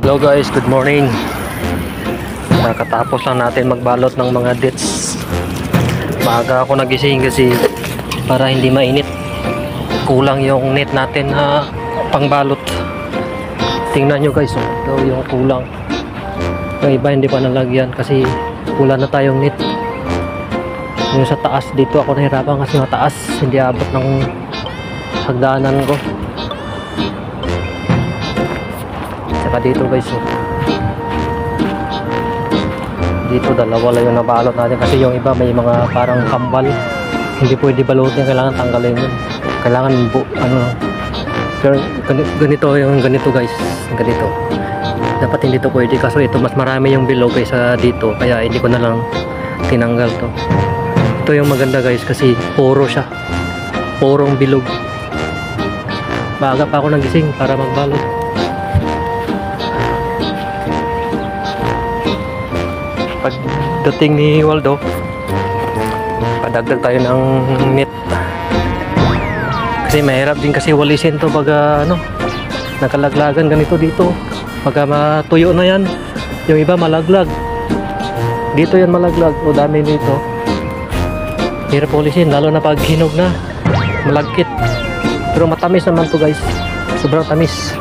Hello guys, good morning. Nakatapos lang natin magbalot ng mga dates. Maaga ako nagising kasi para hindi mainit. Kulang yung net natin na pangbalot. Tingnan nyo guys, ito yung kulang. Yung iba hindi pa nalagyan kasi kulang na tayong net. Yung sa taas dito ako nahirapan kasi mataas, hindi abot ng hagdanan ko. Saka dito guys, dito dalawa lang yung nabalot natin kasi yung iba may mga parang kambal, hindi pwede balutin, kailangan tanggalin yun, kailangan pero ganito yung ganito guys, ganito dapat hindi to pwede, kaso ito mas marami yung bilog kaysa dito, kaya hindi ko na lang tinanggal to. Ito yung maganda guys kasi puro siya, purong bilog. Maaga pa ako nagising para magbalot. Pagdating ni Waldo, padagdag tayo ng net kasi mahirap din kasi walisin to pag nakalaglagan ganito dito. Pagka matuyo na yan, yung iba malaglag dito, yan malaglag o dami nito, hirap walisin lalo na pag hinog na, malagkit. Pero matamis naman to guys, sobrang tamis.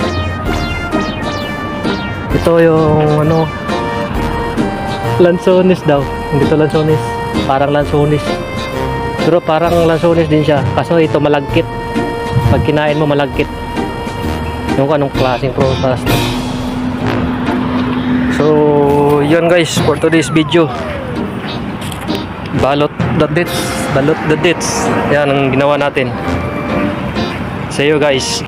Ito yung lansones daw, hindi to lansones, parang lansones, pero parang lansones din siya, kaso ito malagkit, pag kinain mo malagkit. Yung anong klaseng prutas. So yun guys, for today's video, balot the dates, yan ang ginawa natin. See you guys.